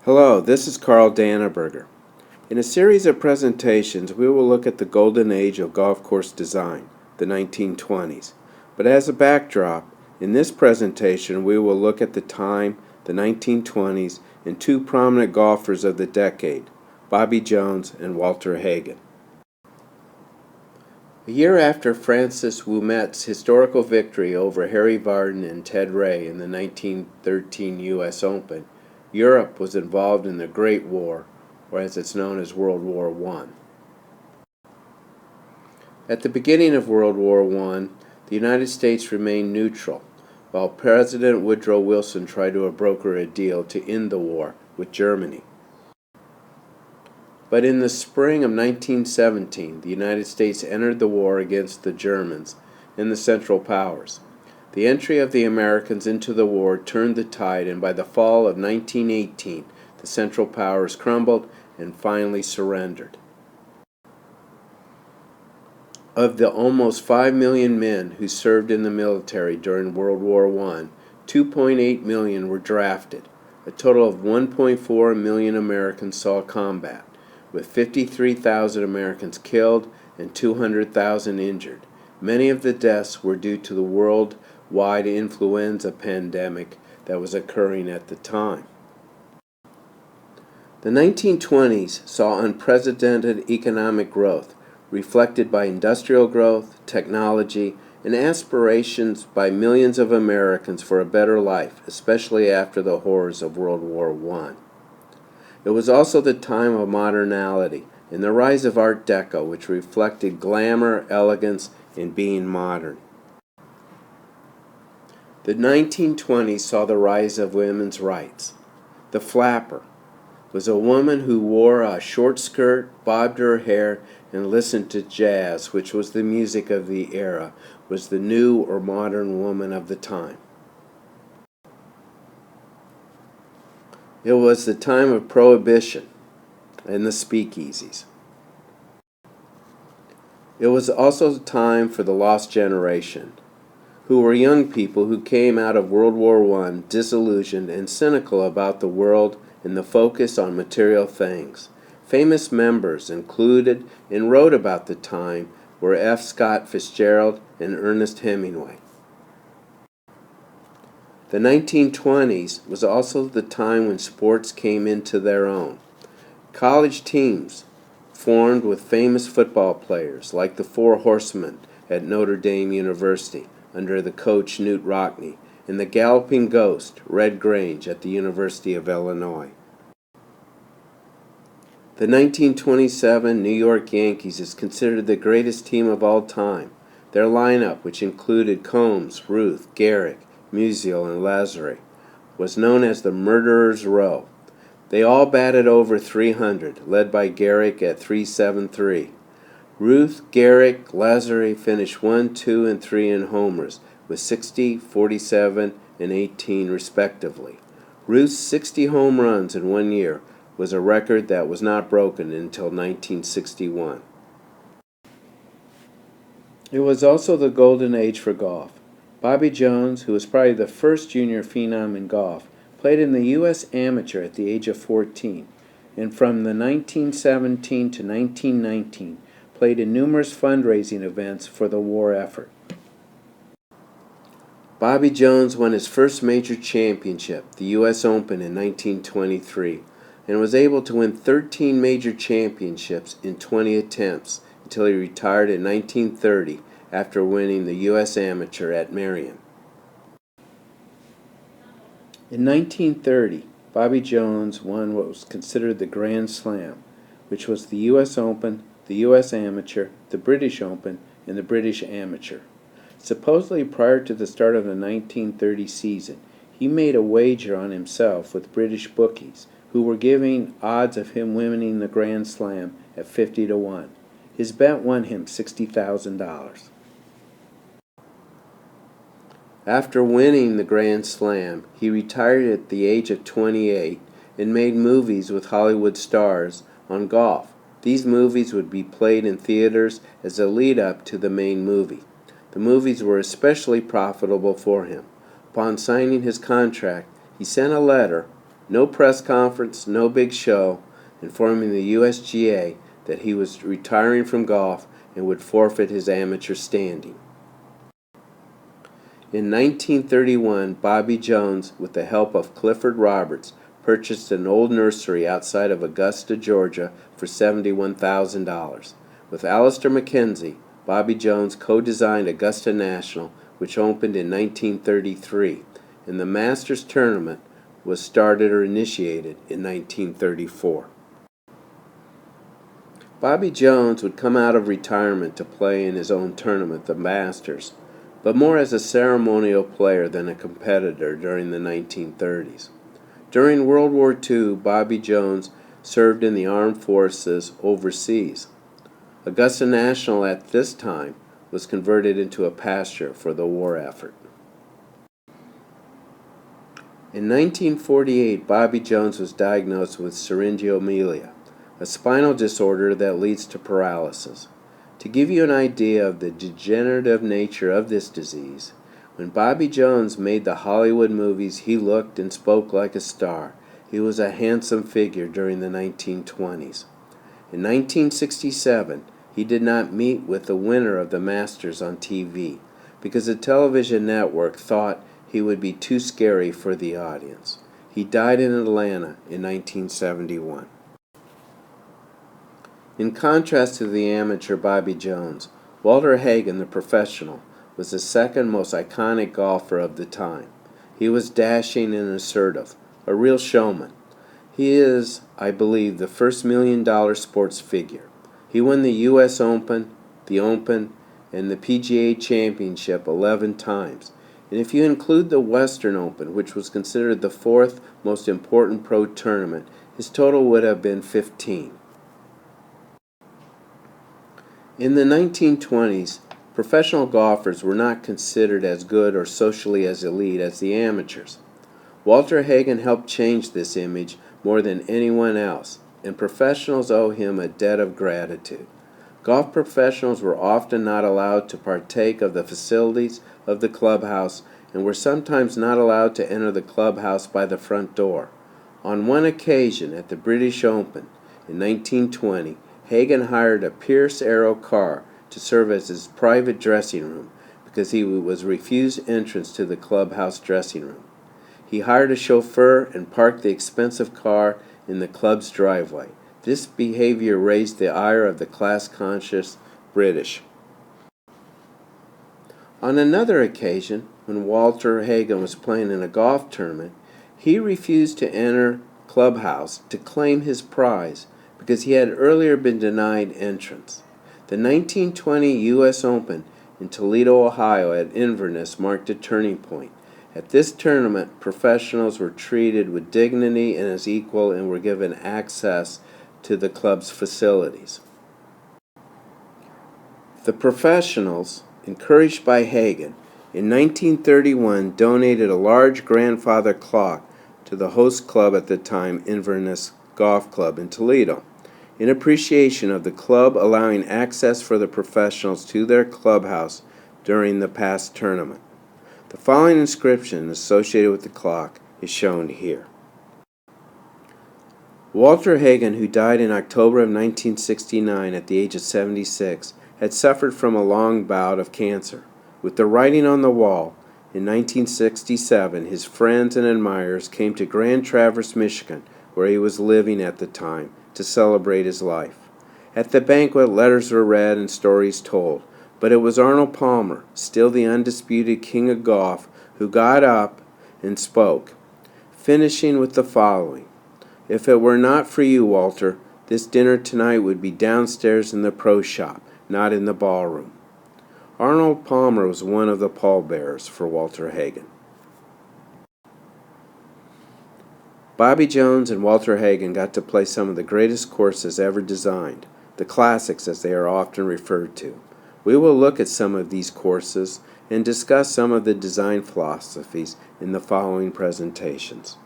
Hello, this is Carl Danneberger. In a series of presentations, we will look at the golden age of golf course design, the 1920s. But as a backdrop, in this presentation, we will look at the time, the 1920s, and two prominent golfers of the decade, Bobby Jones and Walter Hagen. A year after Francis Ouimet's historical victory over Harry Vardon and Ted Ray in the 1913 U.S. Open, Europe was involved in the Great War, or as it's known as World War I. At the beginning of World War I, the United States remained neutral, while President Woodrow Wilson tried to broker a deal to end the war with Germany. But in the spring of 1917, the United States entered the war against the Germans and the Central Powers. The entry of the Americans into the war turned the tide, and by the fall of 1918, the Central Powers crumbled and finally surrendered. Of the almost 5 million men who served in the military during World War I, 2.8 million were drafted. A total of 1.4 million Americans saw combat, with 53,000 Americans killed and 200,000 injured. Many of the deaths were due to the worldwide influenza pandemic that was occurring at the time. The 1920s saw unprecedented economic growth, reflected by industrial growth, technology, and aspirations by millions of Americans for a better life, especially after the horrors of World War I. It was also the time of modernity and the rise of Art Deco, which reflected glamour, elegance, and being modern. The 1920s saw the rise of women's rights. The flapper was a woman who wore a short skirt, bobbed her hair, and listened to jazz, which was the music of the era, was the new or modern woman of the time. It was the time of Prohibition and the speakeasies. It was also the time for the lost generation, who were young people who came out of World War I disillusioned and cynical about the world and the focus on material things. Famous members included and wrote about the time were F. Scott Fitzgerald and Ernest Hemingway. The 1920s was also the time when sports came into their own. College teams formed with famous football players like the Four Horsemen at Notre Dame University under the coach Knute Rockne, and the Galloping Ghost, Red Grange, at the University of Illinois. The 1927 New York Yankees is considered the greatest team of all time. Their lineup, which included Combs, Ruth, Garrick, Musial, and Lazare, was known as the Murderer's Row. They all batted over 300, led by Garrick at 373. Ruth, Garrick, Lazare finished 1, 2, and 3 in homers, with 60, 47, and 18 respectively. Ruth's 60 home runs in 1 year was a record that was not broken until 1961. It was also the golden age for golf. Bobby Jones, who was probably the first junior phenom in golf, played in the U.S. Amateur at the age of 14, and from the 1917 to 1919 played in numerous fundraising events for the war effort. Bobby Jones won his first major championship, the U.S. Open, in 1923, and was able to win 13 major championships in 20 attempts until he retired in 1930 after winning the U.S. Amateur at Marion. In 1930, Bobby Jones won what was considered the Grand Slam, which was the U.S. Open, the U.S. Amateur, the British Open, and the British Amateur. Supposedly prior to the start of the 1930 season, he made a wager on himself with British bookies, who were giving odds of him winning the Grand Slam at 50 to 1. His bet won him $60,000. After winning the Grand Slam, he retired at the age of 28 and made movies with Hollywood stars on golf. These movies would be played in theaters as a lead-up to the main movie. The movies were especially profitable for him. Upon signing his contract, he sent a letter No press conference, no big show, informing the USGA that he was retiring from golf and would forfeit his amateur standing. In 1931, Bobby Jones, with the help of Clifford Roberts, purchased an old nursery outside of Augusta, Georgia for $71,000. With Alistair McKenzie, Bobby Jones co-designed Augusta National, which opened in 1933, and the Masters Tournament was started or initiated in 1934. Bobby Jones would come out of retirement to play in his own tournament, the Masters, but more as a ceremonial player than a competitor during the 1930s. During World War II, Bobby Jones served in the armed forces overseas. Augusta National at this time was converted into a pasture for the war effort. In 1948, Bobby Jones was diagnosed with syringomyelia, a spinal disorder that leads to paralysis. To give you an idea of the degenerative nature of this disease, when Bobby Jones made the Hollywood movies, he looked and spoke like a star. He was a handsome figure during the 1920s. In 1967, he did not meet with the winner of the Masters on TV because the television network thought he would be too scary for the audience. He died in Atlanta in 1971. In contrast to the amateur Bobby Jones, Walter Hagen, the professional, was the second most iconic golfer of the time. He was dashing and assertive, a real showman. He is, I believe, the first $1 million sports figure. He won the U.S. Open, the Open, and the PGA Championship 11 times. And if you include the Western Open, which was considered the fourth most important pro tournament, his total would have been 15. In the 1920s, professional golfers were not considered as good or socially as elite as the amateurs. Walter Hagen helped change this image more than anyone else, and professionals owe him a debt of gratitude. Golf professionals were often not allowed to partake of the facilities of the clubhouse and were sometimes not allowed to enter the clubhouse by the front door. On one occasion at the British Open in 1920, Hagen hired a Pierce Arrow car to serve as his private dressing room because he was refused entrance to the clubhouse dressing room. He hired a chauffeur and parked the expensive car in the club's driveway. This behavior raised the ire of the class-conscious British. On another occasion, when Walter Hagen was playing in a golf tournament, he refused to enter clubhouse to claim his prize because he had earlier been denied entrance. The 1920 U.S. Open in Toledo, Ohio at Inverness marked a turning point. At this tournament, professionals were treated with dignity and as equal and were given access to the club's facilities. The professionals, encouraged by Hagen, in 1931 donated a large grandfather clock to the host club at the time, Inverness Golf Club in Toledo, in appreciation of the club allowing access for the professionals to their clubhouse during the past tournament. The following inscription associated with the clock is shown here. Walter Hagen, who died in October of 1969 at the age of 76, had suffered from a long bout of cancer. With the writing on the wall, in 1967, his friends and admirers came to Grand Traverse, Michigan, where he was living at the time, to celebrate his life. At the banquet, letters were read and stories told, but it was Arnold Palmer, still the undisputed king of golf, who got up and spoke, finishing with the following: "If it were not for you, Walter, this dinner tonight would be downstairs in the pro shop, not in the ballroom." Arnold Palmer was one of the pallbearers for Walter Hagen. Bobby Jones and Walter Hagen got to play some of the greatest courses ever designed, the classics as they are often referred to. We will look at some of these courses and discuss some of the design philosophies in the following presentations.